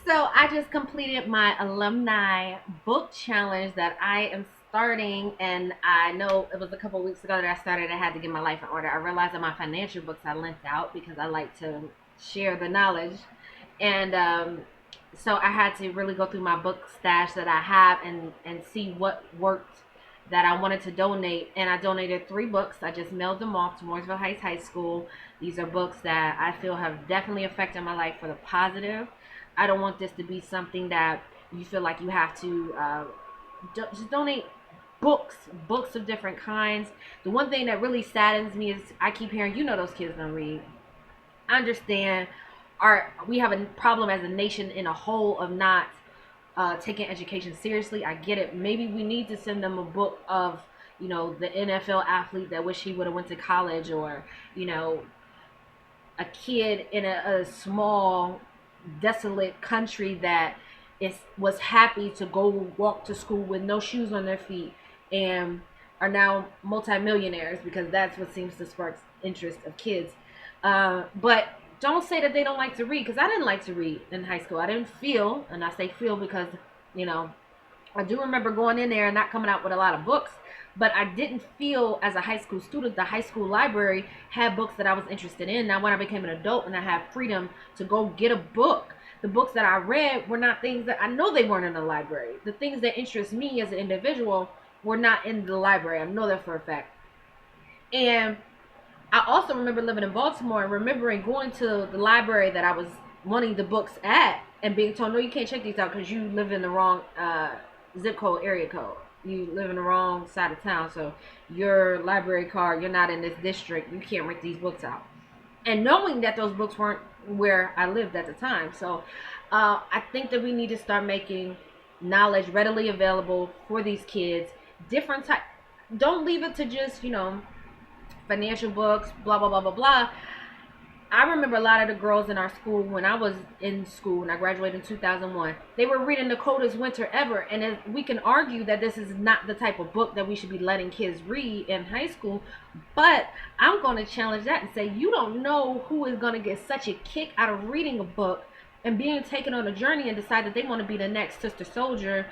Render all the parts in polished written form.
So I just completed my alumni book challenge that I am starting, and I know it was a couple weeks ago that I started. I had to get my life in order. I realized that my financial books I lent out because I like to share the knowledge, and so I had to really go through my book stash that I have and see what worked that I wanted to donate. And I donated 3 books. I just mailed them off to Mooresville Heights High School. These are books that I feel have definitely affected my life for the positive. I don't want this to be something that you feel like you have to just donate books of different kinds. The one thing that really saddens me is I keep hearing, those kids don't read. I understand we have a problem as a nation in a whole of not taking education seriously. I get it. Maybe we need to send them a book of the NFL athlete that wish he would have went to college, or a kid in a small desolate country that was happy to go walk to school with no shoes on their feet and are now multimillionaires because that's what seems to spark interest of kids. But don't say that they don't like to read, because I didn't like to read in high school. I didn't feel, and I say feel because you know I do remember going in there and not coming out with a lot of books, but I didn't feel as a high school student the high school library had books that I was interested in. Now, when I became an adult and I had freedom to go get a book, the books that I read were not things that I know they weren't in the library. The things that interest me as an individual were not in the library. I know that for a fact. And I also remember living in Baltimore and remembering going to the library that I was wanting the books at and being told, no, you can't check these out because you live in the wrong zip code, area code. You live in the wrong side of town. So your library card, you're not in this district. You can't rent these books out. And knowing that those books weren't where I lived at the time. So I think that we need to start making knowledge readily available for these kids. Different type. Don't leave it to just, financial books, blah, blah, blah, blah, blah. I remember a lot of the girls in our school when I was in school, and I graduated in 2001, they were reading the coldest winter ever. And we can argue that this is not the type of book that we should be letting kids read in high school. But I'm going to challenge that and say, you don't know who is going to get such a kick out of reading a book and being taken on a journey and decide that they want to be the next Sister Soldier,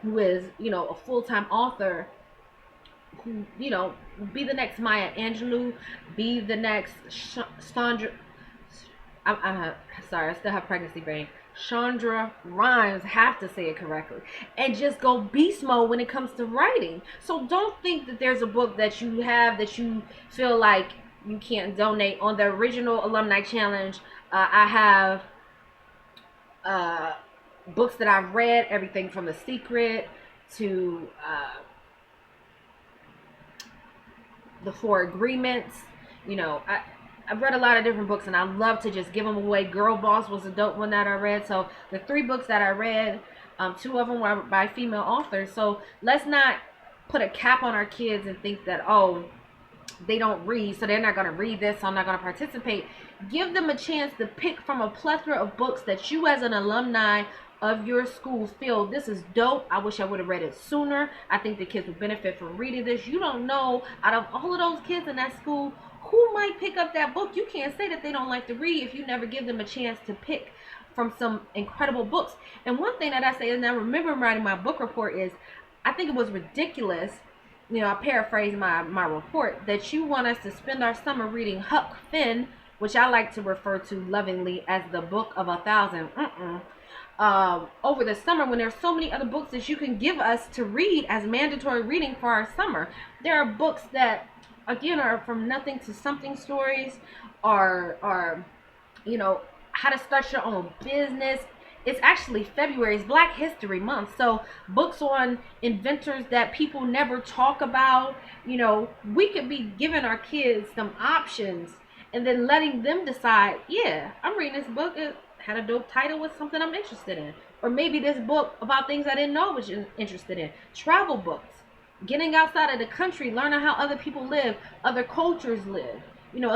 who is, a full-time author, who, be the next Maya Angelou, be the next Sandra. I'm sorry, I still have pregnancy brain. Chandra Rhimes, have to say it correctly, and just go beast mode when it comes to writing. So don't think that there's a book that you have that you feel like you can't donate. On the original alumni challenge, I have books that I've read, everything from The Secret to The Four Agreements. I've read a lot of different books, and I love to just give them away. Girl Boss was a dope one that I read. So the 3 books that I read, 2 of them were by female authors. So let's not put a cap on our kids and think that, oh, they don't read, so they're not going to read this, so I'm not going to participate. Give them a chance to pick from a plethora of books that you as an alumni of your school feel, this is dope. I wish I would have read it sooner. I think the kids would benefit from reading this. You don't know, out of all of those kids in that school, who might pick up that book. You can't say that they don't like to read if you never give them a chance to pick from some incredible books. And one thing that I say, and I remember writing my book report, is I think it was ridiculous, I paraphrase my report, that you want us to spend our summer reading Huck Finn, which I like to refer to lovingly as the Book of 1,000. Over the summer, when there's so many other books that you can give us to read as mandatory reading for our summer. There are books that, again, are from nothing to something stories, or how to start your own business. It's actually February, it's Black History Month, so books on inventors that people never talk about. We could be giving our kids some options and then letting them decide, yeah, I'm reading this book, it had a dope title with something I'm interested in. Or maybe this book about things I didn't know I was interested in. Travel books, getting outside of the country, learning how other people live, other cultures live.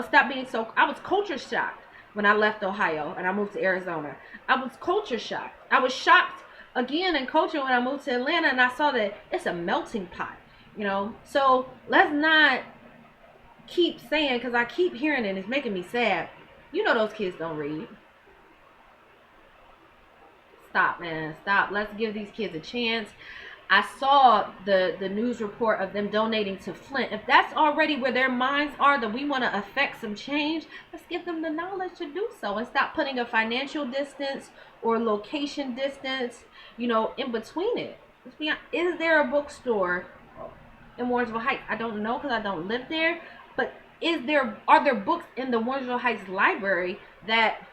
Stop being so, I was culture shocked when I left Ohio and I moved to Arizona. I was culture shocked. I was shocked again in culture when I moved to Atlanta and I saw that it's a melting pot, So let's not keep saying, because I keep hearing it and it's making me sad, those kids don't read. stop, man, stop. Let's give these kids a chance. I saw the news report of them donating to Flint. If that's already where their minds are, that we want to affect some change, let's give them the knowledge to do so and stop putting a financial distance or location distance, in between it. Let's be honest. Is there a bookstore in Warrensville Heights? I don't know because I don't live there. But are there books in the Warrensville Heights library that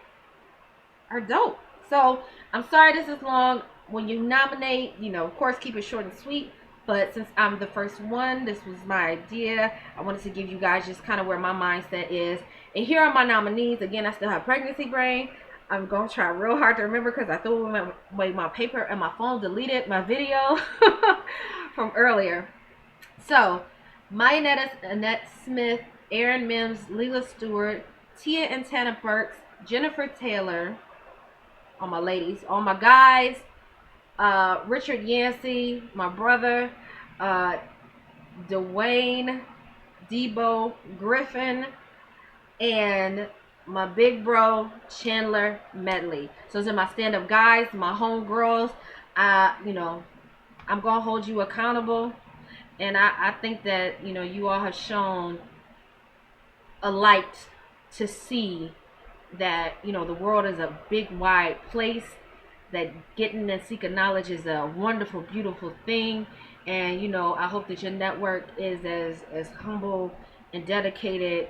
are dope? So I'm sorry this is long. When you nominate, of course, keep it short and sweet. But since I'm the first one, this was my idea. I wanted to give you guys just kind of where my mindset is. And here are my nominees. Again, I still have pregnancy brain. I'm going to try real hard to remember because I threw away my paper and my phone deleted my video from earlier. So, Maya Annette Smith, Erin Mims, Leela Stewart, Tia and Tana Burks, Jennifer Taylor, all my ladies, all my guys, Richard Yancey, my brother, Dwayne, Debo, Griffin, and my big bro, Chandler Medley. So those are my stand-up guys, my home girls. I'm going to hold you accountable. And I think that, you all have shown a light to see that, the world is a big, wide place, that getting and seeking knowledge is a wonderful, beautiful thing. And, I hope that your network is as humble and dedicated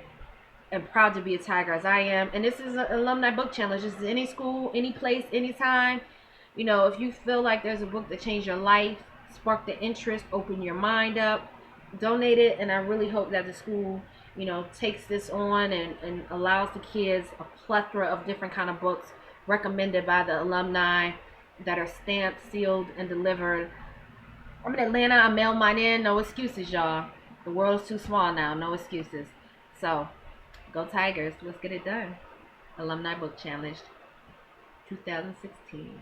and proud to be a tiger as I am. And this is an alumni book challenge. This is any school, any place, anytime. If you feel like there's a book that changed your life, spark the interest, open your mind up, donate it. And I really hope that the school, takes this on and allows the kids a plethora of different kind of books recommended by the alumni that are stamped, sealed, and delivered. I'm in Atlanta. I mail mine in. No excuses, y'all. The world's too small now. No excuses. So, go Tigers. Let's get it done. Alumni Book Challenge 2016.